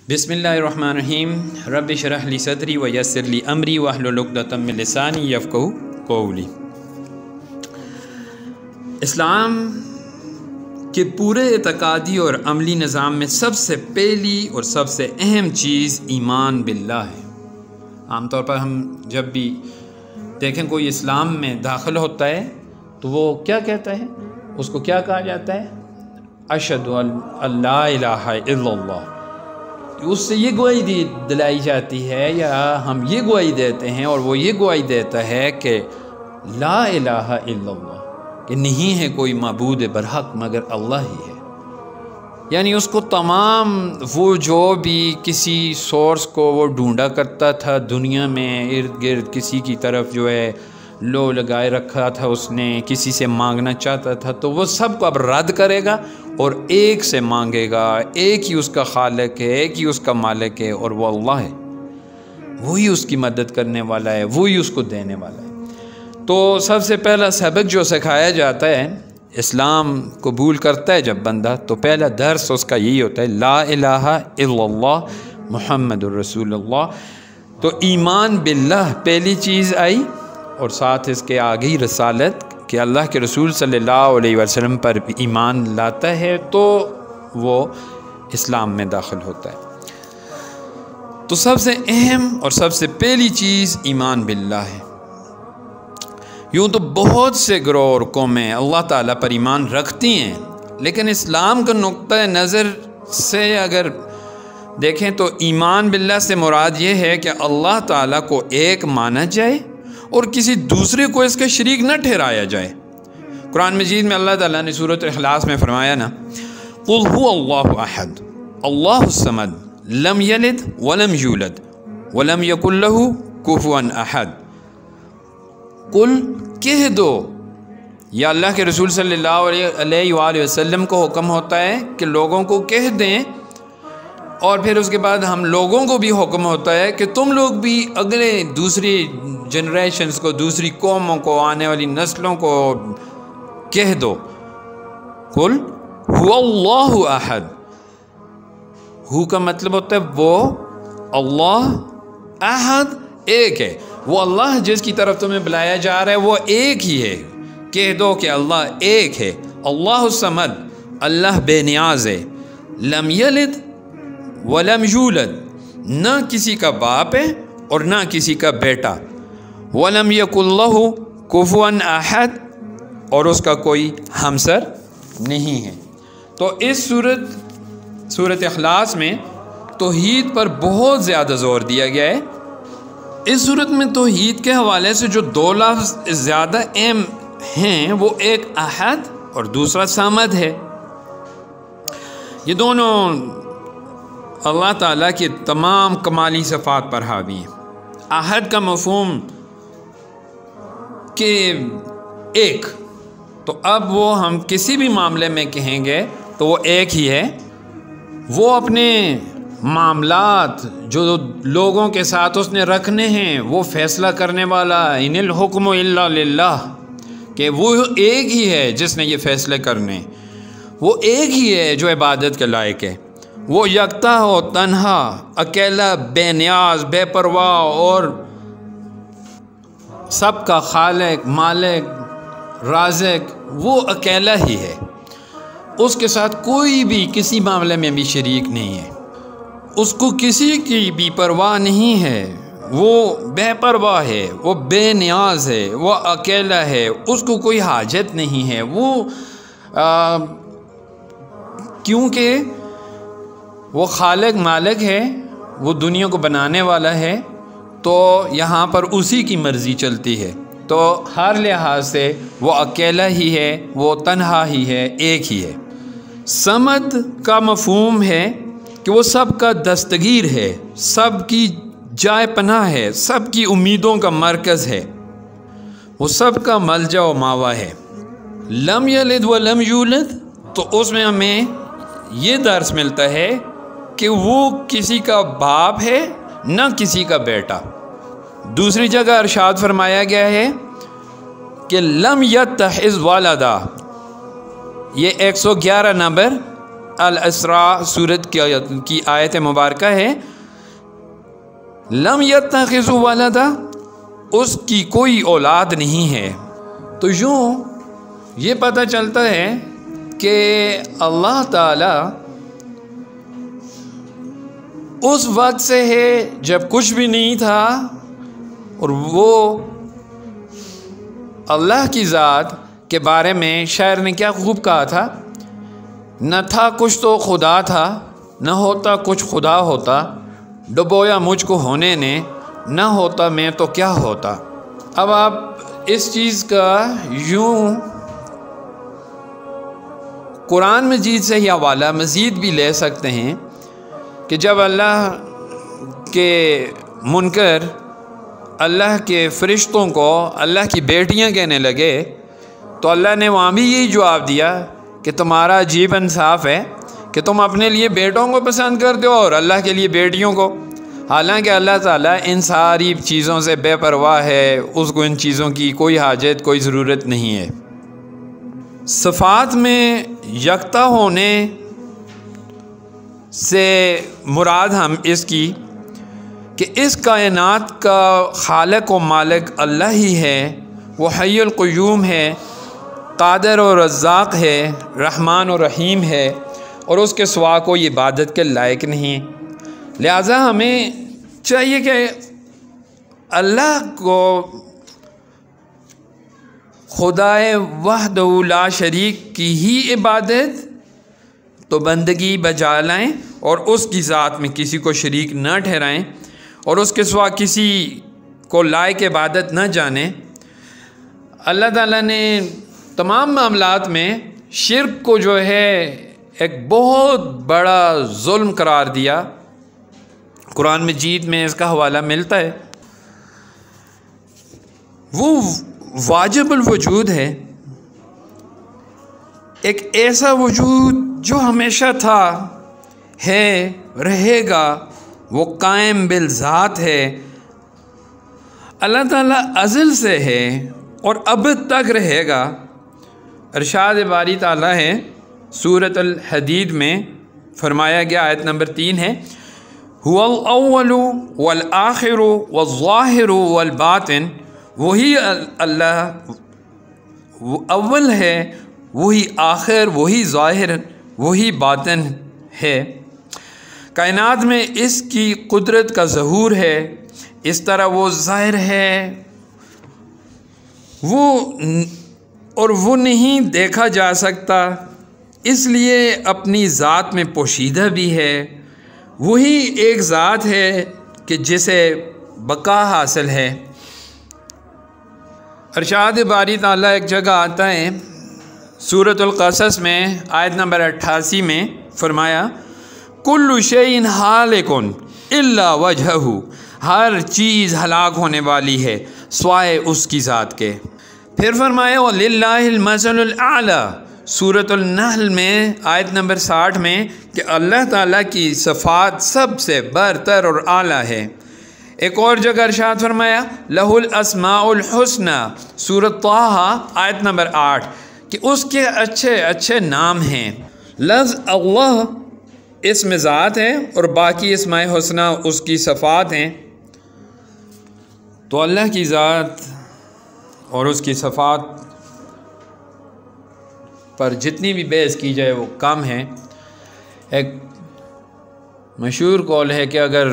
بسم اللہ الرحمن الرحیم رب اشرح لی صدری ویسر لی امری واحلل عقدۃ من لسانی یفقہوا قولی۔ اسلام کے پورے اعتقادی اور عملی نظام میں سب سے پہلی اور سب سے اہم چیز ایمان باللہ ہے۔ عام طور پر ہم جب بھی دیکھیں کوئی اسلام میں داخل ہوتا ہے تو وہ کیا کہتا ہے؟ اس کو کیا کہا جاتا ہے؟ اشہد ان لا الہ الا اللہ۔ اس سے یہ گواہی دلائی جاتی ہے یا ہم یہ گواہی دیتے ہیں اور وہ یہ گواہی دیتا ہے کہ لا الہ الا اللہ، کہ نہیں ہے کوئی معبود برحق مگر اللہ ہی ہے۔ یعنی اس کو تمام وہ جو بھی کسی سورس کو وہ ڈھونڈا کرتا تھا دنیا میں ارد گرد، کسی کی طرف جو ہے لو لگائے رکھا تھا، اس نے کسی سے مانگنا چاہتا تھا، تو وہ سب کو اب رد کرے گا اور ایک سے مانگے گا۔ ایک ہی اس کا خالق ہے، ایک ہی اس کا مالک ہے، اور وہ اللہ ہے۔ وہی اس کی مدد کرنے والا ہے، وہی اس کو دینے والا ہے۔ تو سب سے پہلا سبق جو سکھایا جاتا ہے، اسلام قبول کرتا ہے جب بندہ، تو پہلا درس اس کا یہی ہوتا ہے لا الہ الا اللہ محمد الرسول اللہ۔ تو ایمان باللہ پہلی چیز آئی، اور ساتھ اس کے آگے ہی رسالت، کہ اللہ کے رسول صلی اللہ علیہ وسلم پر ایمان لاتا ہے تو وہ اسلام میں داخل ہوتا ہے۔ تو سب سے اہم اور سب سے پہلی چیز ایمان باللہ ہے۔ یوں تو بہت سے گروہ اور قومیں اللہ تعالیٰ پر ایمان رکھتی ہیں، لیکن اسلام کا نقطۂ نظر سے اگر دیکھیں تو ایمان باللہ سے مراد یہ ہے کہ اللہ تعالیٰ کو ایک مانا جائے اور کسی دوسرے کو اس کا شریک نہ ٹھہرایا جائے۔ قرآن مجید میں اللہ تعالیٰ نے سورۃ اخلاص میں فرمایا نا، قل هو اللہ احد اللہ الصمد لم یلد ولم یولد ولم یکن لہ کفوا احد۔ قل کہہ دو، یا اللہ کے رسول صلی اللہ علیہ وآلہ وسلم کو حکم ہوتا ہے کہ لوگوں کو کہہ دیں، اور پھر اس کے بعد ہم لوگوں کو بھی حکم ہوتا ہے کہ تم لوگ بھی اگلے دوسری جنریشنز کو، دوسری قوموں کو، آنے والی نسلوں کو کہہ دو، قل هو اللہ احد۔ ہو کا مطلب ہوتا ہے وہ اللہ، احد ایک ہے۔ وہ اللہ جس کی طرف تمہیں بلایا جا رہا ہے وہ ایک ہی ہے۔ کہہ دو کہ اللہ ایک ہے۔ اللہ الصمد، اللہ بے نیاز ہے۔ لم یلد ولم یولد، نہ کسی کا باپ ہے اور نہ کسی کا بیٹا۔ ولم یکن لہ کفوا احد، اور اس کا کوئی ہمسر نہیں ہے۔ تو اس سورۃ اخلاص میں توحید پر بہت زیادہ زور دیا گیا ہے۔ اس صورت میں توحید کے حوالے سے جو دو لفظ زیادہ اہم ہیں، وہ ایک احد اور دوسرا صمد ہے۔ یہ دونوں اللہ تعالیٰ کے تمام کمالی صفات پر حاوی ہیں۔ احد کا مفہوم کہ ایک، تو اب وہ ہم کسی بھی معاملے میں کہیں گے تو وہ ایک ہی ہے۔ وہ اپنے معاملات جو لوگوں کے ساتھ اس نے رکھنے ہیں وہ فیصلہ کرنے والا، ان الحکم الا للہ، کہ وہ ایک ہی ہے جس نے یہ فیصلے کرنے۔ وہ ایک ہی ہے جو عبادت کے لائق ہے۔ وہ یکتا ہو، تنہا، اکیلا، بے نیاز، بے پرواہ، اور سب کا خالق، مالک، رازق، وہ اکیلا ہی ہے۔ اس کے ساتھ کوئی بھی کسی معاملے میں بھی شریک نہیں ہے۔ اس کو کسی کی بھی پرواہ نہیں ہے۔ وہ بے پرواہ ہے، وہ بے نیاز ہے، وہ اکیلا ہے، اس کو کوئی حاجت نہیں ہے۔ وہ کیونکہ وہ خالق مالک ہے، وہ دنیا کو بنانے والا ہے، تو یہاں پر اسی کی مرضی چلتی ہے۔ تو ہر لحاظ سے وہ اکیلا ہی ہے، وہ تنہا ہی ہے، ایک ہی ہے۔ صمد کا مفہوم ہے کہ وہ سب کا دستگیر ہے، سب کی جائے پناہ ہے، سب کی امیدوں کا مرکز ہے، وہ سب کا ملجا و ماوا ہے۔ لم یلد ولم یولد، تو اس میں ہمیں یہ درس ملتا ہے کہ وہ کسی کا باپ ہے نہ کسی کا بیٹا۔ دوسری جگہ ارشاد فرمایا گیا ہے کہ لم یتخذ ولدا، یہ 111 نمبر الاسراء سورت کی آیت مبارکہ ہے، لم یتخذ ولدا، اس کی کوئی اولاد نہیں ہے۔ تو یوں یہ پتہ چلتا ہے کہ اللہ تعالی اس وقت سے ہے جب کچھ بھی نہیں تھا، اور وہ اللہ کی ذات کے بارے میں شاعر نے کیا خوب کہا تھا، نہ تھا کچھ تو خدا تھا، نہ ہوتا کچھ خدا ہوتا، ڈبویا مجھ کو ہونے نے، نہ ہوتا میں تو کیا ہوتا۔ اب آپ اس چیز کا یوں قرآن مجید سے ہی حوالہ مزید بھی لے سکتے ہیں کہ جب اللہ کے منکر اللہ کے فرشتوں کو اللہ کی بیٹیاں کہنے لگے تو اللہ نے وہاں بھی یہی جواب دیا کہ تمہارا عجیب انصاف ہے کہ تم اپنے لیے بیٹوں کو پسند کرتے ہو اور اللہ کے لیے بیٹیوں کو، حالانکہ اللہ تعالیٰ ان ساری چیزوں سے بے پرواہ ہے، اس کو ان چیزوں کی کوئی حاجت کوئی ضرورت نہیں ہے۔ صفات میں یکتا ہونے سے مراد ہم اس کی کہ اس کائنات کا خالق و مالک اللہ ہی ہے، وہ حی القیوم ہے، قادر و رزاق ہے، رحمان و رحیم ہے، اور اس کے سوا کوئی عبادت کے لائق نہیں۔ لہٰذا ہمیں چاہیے کہ اللہ کو خدائے وحدہ لا شریک کی ہی عبادت تو بندگی بجا لائیں، اور اس کی ذات میں کسی کو شریک نہ ٹھہرائیں، اور اس کے سوا کسی کو لائق عبادت نہ جانیں۔ اللہ تعالیٰ نے تمام معاملات میں شرک کو جو ہے ایک بہت بڑا ظلم قرار دیا۔ قرآن مجید میں اس کا حوالہ ملتا ہے۔ وہ واجب الوجود ہے، ایک ایسا وجود جو ہمیشہ تھا، ہے، رہے گا، وہ قائم بالذات ہے۔ اللہ تعالیٰ ازل سے ہے اور ابد تک رہے گا۔ ارشاد باری تعالیٰ ہے سورۃ الحدید میں فرمایا گیا، آیت نمبر 3 ہے، هو الاول والآخر والظاہر والباطن، وہی اللہ اول ہے، وہی آخر، وہی ظاہر، وہی باطن ہے۔ کائنات میں اس کی قدرت کا ظہور ہے، اس طرح وہ ظاہر ہے، وہ نہیں دیکھا جا سکتا، اس لیے اپنی ذات میں پوشیدہ بھی ہے۔ وہی ایک ذات ہے کہ جسے بقا حاصل ہے۔ ارشاد باری تعالیٰ ایک جگہ آتا ہے سورۃ القصص میں آیت نمبر 88 میں فرمایا، کل شیء ہالک الا وجہہ، ہر چیز ہلاک ہونے والی ہے سوائے اس کی ذات کے۔ پھر فرمایا وَلِلَّهِ الْمَثَلُ الْأَعْلَى، سورۃ النحل میں آیت نمبر 60 میں کہ اللہ تعالیٰ کی صفات سب سے برتر اور اعلیٰ ہے۔ ایک اور جگہ ارشاد فرمایا لَهُ الْأَسْمَاءُ الْحُسْنَى، سورۃ طٰہٰ آیت نمبر 8 کہ اس کے اچھے اچھے نام ہیں۔ لفظ اللہ اسم ذات ہے اور باقی اسماء حسنہ اس کی صفات ہیں۔ تو اللہ کی ذات اور اس کی صفات پر جتنی بھی بحث کی جائے وہ کم ہے۔ ایک مشہور قول ہے کہ اگر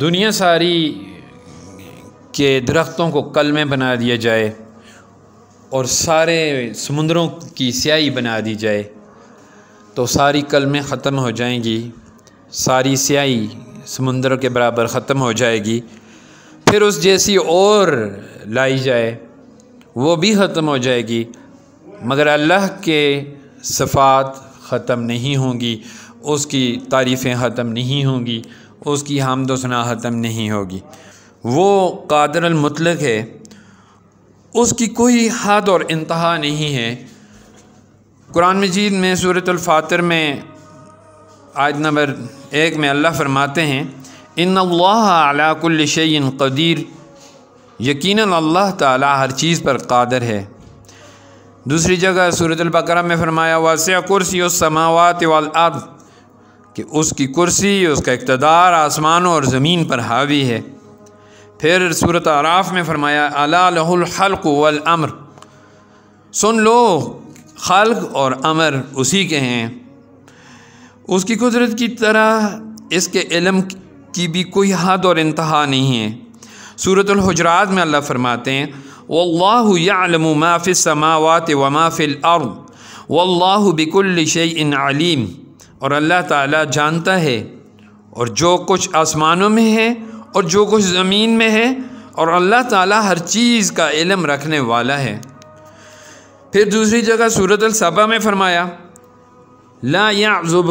دنیا ساری کے درختوں کو کلمے بنا دیا جائے اور سارے سمندروں کی سیاہی بنا دی جائے تو ساری کلمیں ختم ہو جائیں گی، ساری سیاہی سمندر کے برابر ختم ہو جائے گی، پھر اس جیسی اور لائی جائے وہ بھی ختم ہو جائے گی، مگر اللہ کے صفات ختم نہیں ہوں گی، اس کی تعریفیں ختم نہیں ہوں گی، اس کی حمد و ثنا ختم نہیں ہوگی۔ وہ قادر المطلق ہے، اس کی کوئی حد اور انتہا نہیں ہے۔ قرآن مجید میں سورۃ الفاتر میں آیت نمبر 1 میں اللہ فرماتے ہیں ان اللہ علی کل شیء قدیر، یقیناً اللہ تعالی ہر چیز پر قادر ہے۔ دوسری جگہ سورۃ البقرہ میں فرمایا واسع کرسی السماوات والارض کہ اس کی کرسی، اس کا اقتدار آسمانوں اور زمین پر حاوی ہے۔ پھر سورۃ اعراف میں فرمایا الا لہ الخلق والامر، سن لو خلق اور امر اسی کے ہیں، اس کی قدرت کی طرح اس کے علم کی بھی کوئی حد اور انتہا نہیں ہے۔ سورۃ الحجرات میں اللہ فرماتے ہیں واللہ یعلم ما فی السماوات وما فی الارض واللہ بکل شیء علیم، اور اللہ تعالیٰ جانتا ہے اور جو کچھ آسمانوں میں ہے اور جو کچھ زمین میں ہے، اور اللہ تعالیٰ ہر چیز کا علم رکھنے والا ہے۔ پھر دوسری جگہ سورۃ السبا میں فرمایا لا يعزب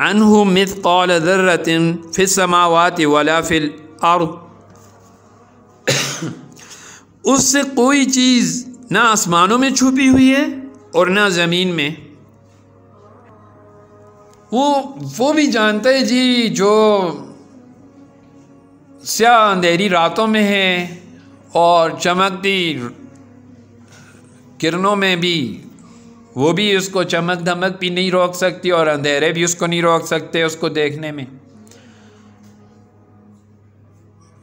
عنہ مثقال ذرۃ فی السماوات ولا فی الارض، اس سے کوئی چیز نہ آسمانوں میں چھپی ہوئی ہے اور نہ زمین میں۔ وہ بھی جانتا ہے جی، جو سیاہ اندھیری راتوں میں ہے اور چمکتی کرنوں میں بھی، وہ بھی اس کو چمک دھمک بھی نہیں روک سکتی اور اندھیرے بھی اس کو نہیں روک سکتے اس کو دیکھنے میں۔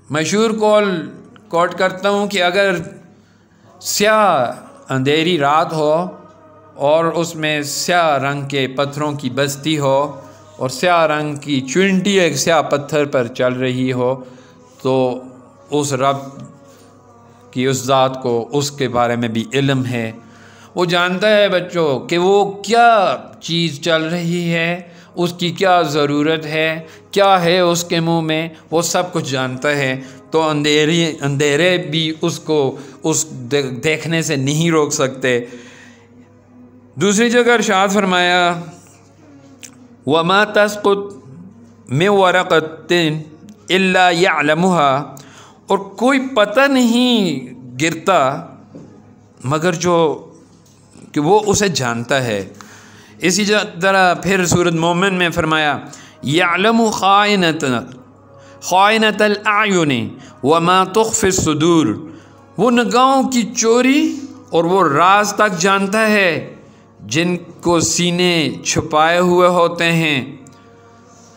مشہور کوٹ کرتا ہوں کہ اگر سیاہ اندھیری رات ہو اور اس میں سیاہ رنگ کے پتھروں کی بستی ہو اور سیاہ رنگ کی چونٹی ایک سیاہ پتھر پر چل رہی ہو، تو اس رب کی اس ذات کو اس کے بارے میں بھی علم ہے۔ وہ جانتا ہے بچوں کہ وہ کیا چیز چل رہی ہے، اس کی کیا ضرورت ہے، کیا ہے اس کے منہ میں، وہ سب کچھ جانتا ہے۔ تو اندھیرے بھی اس کو اس دیکھنے سے نہیں روک سکتے۔ دوسری جگہ ارشاد فرمایا وَمَا تَسْقُطْ مِنْ وَرَقَةٍ إِلَّا يَعْلَمُهَا، اور کوئی پتہ نہیں گرتا مگر جو کہ وہ اسے جانتا ہے۔ اسی طرح پھر سورۃ مومن میں فرمایا يَعْلَمُ خَائِنَةَ الْأَعْيُنِ وَمَا تُخْفِي الصُّدُورُ، وہ نگاہوں کی چوری اور وہ راز تک جانتا ہے جن کو سینے چھپائے ہوئے ہوتے ہیں۔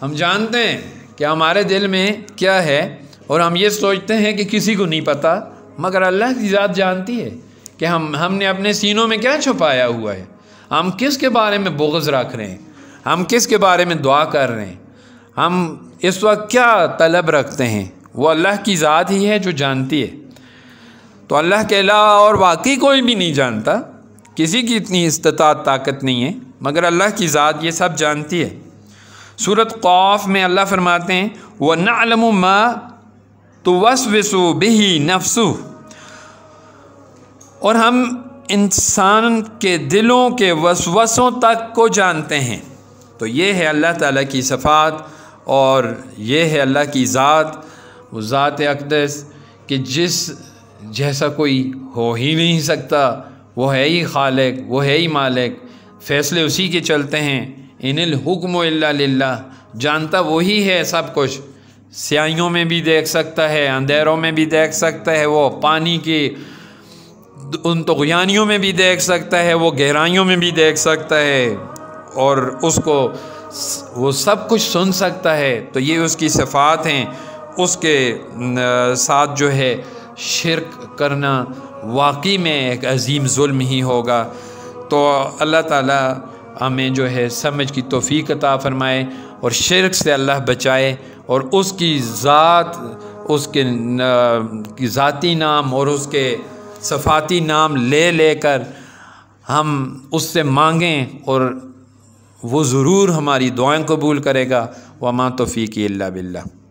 ہم جانتے ہیں کہ ہمارے دل میں کیا ہے اور ہم یہ سوچتے ہیں کہ کسی کو نہیں پتہ، مگر اللہ کی ذات جانتی ہے کہ ہم نے اپنے سینوں میں کیا چھپایا ہوا ہے، ہم کس کے بارے میں بغض رکھ رہے ہیں، ہم کس کے بارے میں دعا کر رہے ہیں، ہم اس وقت کیا طلب رکھتے ہیں، وہ اللہ کی ذات ہی ہے جو جانتی ہے۔ تو اللہ کے علاوہ اور واقعی کوئی بھی نہیں جانتا، کسی کی اتنی استطاعت طاقت نہیں ہے، مگر اللہ کی ذات یہ سب جانتی ہے۔ سورۃ قاف میں اللہ فرماتے ہیں وَنَعْلَمُ مَا تُوَسْوِسُ بِهِ نَفْسُهُ، اور ہم انسان کے دلوں کے وسوسوں تک کو جانتے ہیں۔ تو یہ ہے اللہ تعالیٰ کی صفات اور یہ ہے اللہ کی ذات، وہ ذات اقدس کہ جس جیسا کوئی ہو ہی نہیں سکتا، وہ ہے ہی خالق، وہ ہے ہی مالک، فیصلے اسی کے چلتے ہیں۔ ان الحکم الا للہ، جانتا وہی ہے سب کچھ، سیاہیوں میں بھی دیکھ سکتا ہے، اندھیروں میں بھی دیکھ سکتا ہے، وہ پانی کی ان طغیانیوں میں بھی دیکھ سکتا ہے، وہ گہرائیوں میں بھی دیکھ سکتا ہے، اور اس کو وہ سب کچھ سن سکتا ہے۔ تو یہ اس کی صفات ہیں، اس کے ساتھ جو ہے شرک کرنا واقعی میں ایک عظیم ظلم ہی ہوگا۔ تو اللہ تعالیٰ ہمیں جو ہے سمجھ کی توفیق عطا فرمائے اور شرک سے اللہ بچائے، اور اس کی ذات، اس کے ذاتی نام اور اس کے صفاتی نام لے لے کر ہم اس سے مانگیں، اور وہ ضرور ہماری دعائیں قبول کرے گا۔ وما توفیقی الا باللہ۔